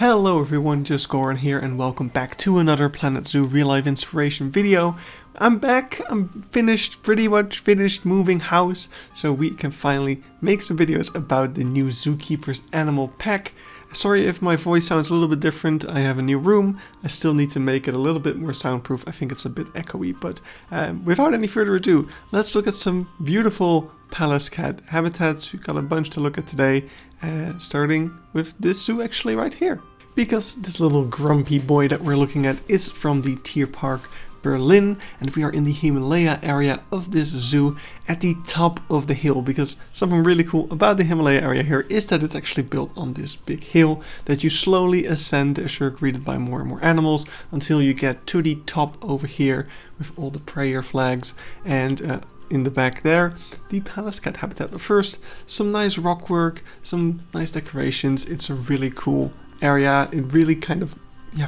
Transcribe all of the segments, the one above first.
Hello everyone, just Goran here and welcome back to another Planet Zoo real life inspiration video. I'm back, I'm pretty much finished moving house, so we can finally make some videos about the new Zookeepers animal pack. Sorry if my voice sounds a little bit different, I have a new room, I still need to make it a little bit more soundproof, I think it's a bit echoey, but without any further ado, let's look at some beautiful Pallas Cat habitats. We've got a bunch to look at today, starting with this zoo actually right here. Because this little grumpy boy that we're looking at is from the Tierpark Berlin, and we are in the Himalaya area of this zoo at the top of the hill, because something really cool about the Himalaya area here is that it's actually built on this big hill that you slowly ascend as you're greeted by more and more animals until you get to the top over here with all the prayer flags and in the back there, the Pallas Cat habitat. But first, some nice rock work, some nice decorations. It's a really cool area. It really kind of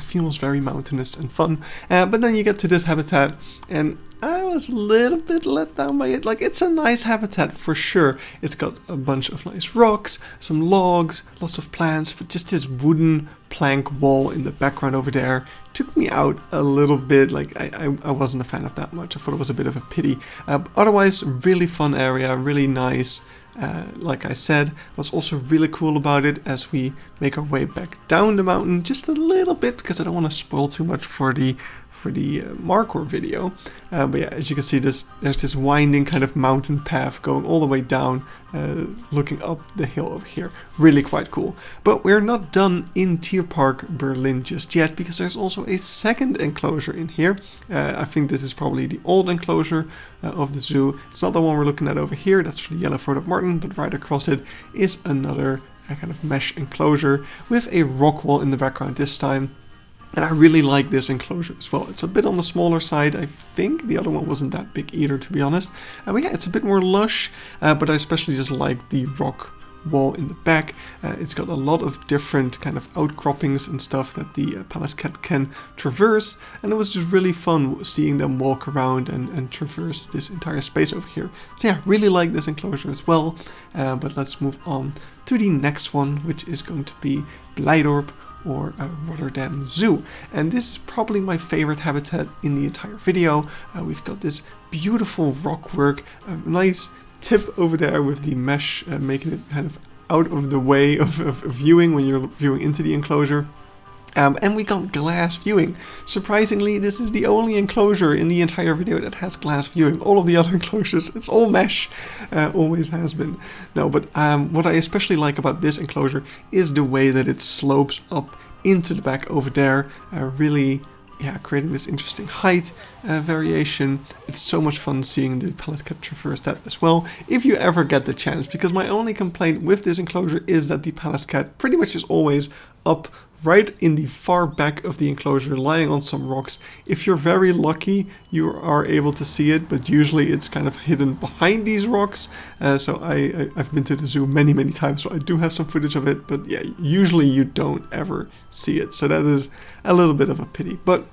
feels very mountainous and fun. But then you get to this habitat and I was a little bit let down by it. Like, it's a nice habitat for sure. It's got a bunch of nice rocks, some logs, lots of plants, but just this wooden plank wall in the background over there took me out a little bit. Like, I wasn't a fan of that much. I thought it was a bit of a pity. Otherwise, really fun area, really nice. Like I said, what's also really cool about it as we make our way back down the mountain just a little bit, because I don't want to spoil too much for the Markor video, but yeah, as you can see, there's this winding kind of mountain path going all the way down, looking up the hill over here. Really quite cool. But we're not done in Tierpark Berlin just yet, because there's also a second enclosure in here. I think this is probably the old enclosure of the zoo. It's not the one we're looking at over here, that's for the yellow-throated marten, but right across it is another kind of mesh enclosure with a rock wall in the background this time. And I really like this enclosure as well. It's a bit on the smaller side. I think the other one wasn't that big either, to be honest. But yeah, it's a bit more lush, but I especially just like the rock wall in the back. It's got a lot of different kind of outcroppings and stuff that the Pallas Cat can traverse, and it was just really fun seeing them walk around and traverse this entire space over here. So yeah, really like this enclosure as well. But let's move on to the next one, which is going to be Blijdorp, or Rotterdam Zoo. And this is probably my favorite habitat in the entire video. We've got this beautiful rock work, a nice tip over there with the mesh making it kind of out of the way of viewing when you're viewing into the enclosure. And we got glass viewing. Surprisingly, this is the only enclosure in the entire video that has glass viewing. All of the other enclosures, it's all mesh. Always has been. No, but what I especially like about this enclosure is the way that it slopes up into the back over there. Really, creating this interesting height variation. It's so much fun seeing the Pallas Cat traverse that as well, if you ever get the chance. Because my only complaint with this enclosure is that the Pallas Cat pretty much is always up right in the far back of the enclosure, lying on some rocks. If you're very lucky, you are able to see it, but usually it's kind of hidden behind these rocks. So I've been to the zoo many times, so I do have some footage of it, but yeah, usually you don't ever see it. So that is a little bit of a pity. But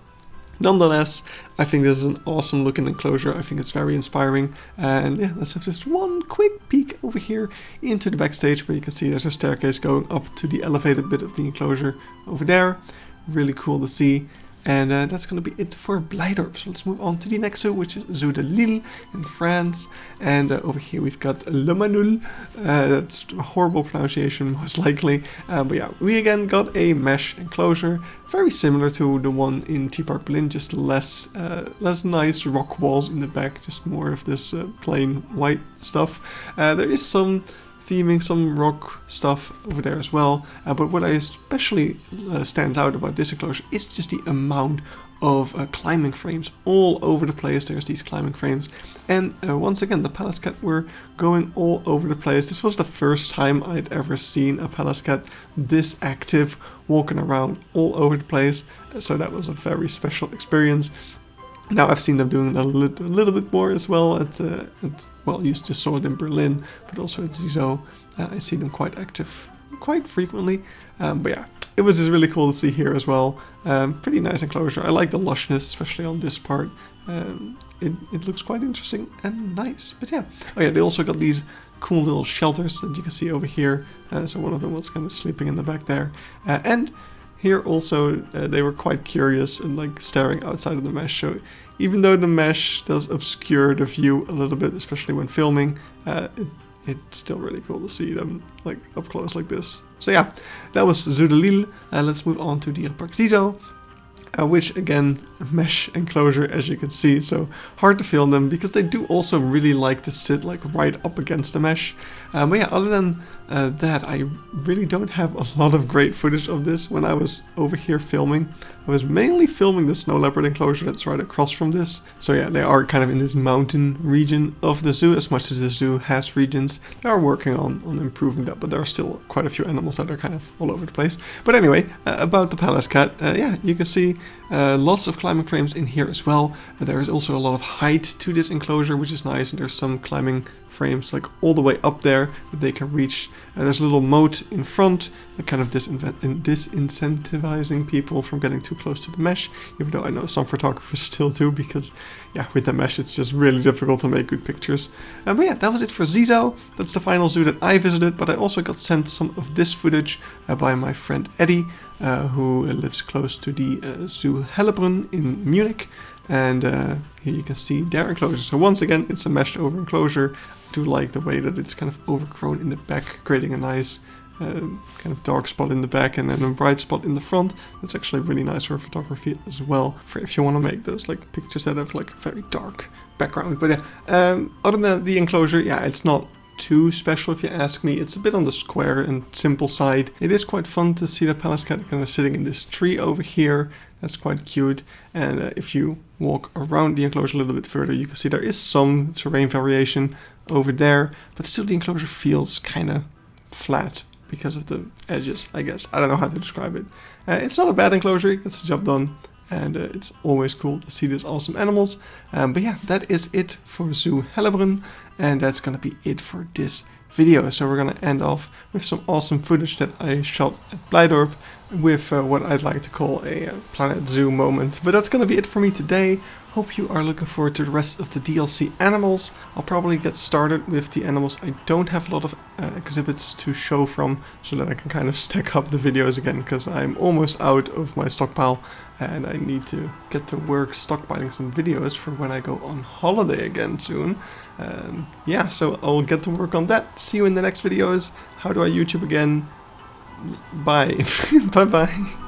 nonetheless, I think this is an awesome looking enclosure. I think it's very inspiring. And yeah, let's have just one quick peek over here into the backstage, where you can see there's a staircase going up to the elevated bit of the enclosure over there. Really cool to see. And that's going to be it for Blijdorp. So let's move on to the next zoo, which is Zoo de Lille in France. And over here we've got Le Manul. That's a horrible pronunciation, most likely. But yeah, we again got a mesh enclosure, very similar to the one in Tierpark Berlin, just less nice rock walls in the back, just more of this plain white stuff. There is some theming, some rock stuff over there as well, but what I especially stands out about this enclosure is just the amount of climbing frames all over the place. There's these climbing frames, and once again the Pallas Cat were going all over the place. This was the first time I'd ever seen a Pallas Cat this active, walking around all over the place, so that was a very special experience. Now I've seen them doing a little bit more as well well, you just saw it in Berlin, but also at Zie-Zoo. I see them quite active quite frequently. But yeah, it was just really cool to see here as well. Pretty nice enclosure. I like the lushness, especially on this part. It looks quite interesting and nice. But yeah, oh yeah, they also got these cool little shelters that you can see over here. So one of them was kind of sleeping in the back there. And here also they were quite curious and like staring outside of the mesh. So even though the mesh does obscure the view a little bit, especially when filming, it's still really cool to see them like up close like this. So yeah, that was Zoo de Lille. Let's move on to Dierenpark Zie-Zoo. Which again, mesh enclosure as you can see, so hard to film them because they do also really like to sit like right up against the mesh. But yeah, other than that, I really don't have a lot of great footage of this. When I was over here filming, I was mainly filming the snow leopard enclosure that's right across from this. So yeah, they are kind of in this mountain region of the zoo. As much as the zoo has regions, they are working on improving that, but there are still quite a few animals that are kind of all over the place. But anyway, about the Pallas Cat, yeah, you can see lots of climbing frames in here as well. There is also a lot of height to this enclosure, which is nice, and there's some climbing frames like all the way up there that they can reach. There's a little moat in front, kind of disincentivizing people from getting too close to the mesh, even though I know some photographers still do, because yeah, with the mesh it's just really difficult to make good pictures. But yeah, that was it for Zie-Zoo. That's the final zoo that I visited, but I also got sent some of this footage by my friend Eddie, who lives close to the zoo Hellabrunn in Munich. And here you can see their enclosure. So once again, it's a meshed over enclosure. I do like the way that it's kind of overgrown in the back, creating a nice kind of dark spot in the back and then a bright spot in the front. That's actually really nice for photography as well, for if you want to make those like pictures that have like a very dark background. But yeah, other than the enclosure, yeah, it's not too special if you ask me. It's a bit on the square and simple side. It is quite fun to see the Pallas Cat kind of sitting in this tree over here. That's quite cute. And if you walk around the enclosure a little bit further, you can see there is some terrain variation over there, but still the enclosure feels kind of flat because of the edges, I guess. I don't know how to describe it. It's not a bad enclosure, it gets the job done. And it's always cool to see these awesome animals. But yeah, that is it for Zoo Hellabrunn. And that's going to be it for this video. So we're going to end off with some awesome footage that I shot at Blijdorp with what I'd like to call a Planet Zoo moment. But that's going to be it for me today. Hope you are looking forward to the rest of the DLC animals. I'll probably get started with the animals I don't have a lot of exhibits to show from, so that I can kind of stack up the videos again, because I'm almost out of my stockpile and I need to get to work stockpiling some videos for when I go on holiday again soon. Yeah, so I'll get to work on that. See you in the next videos. How do I YouTube again? Bye. Bye bye.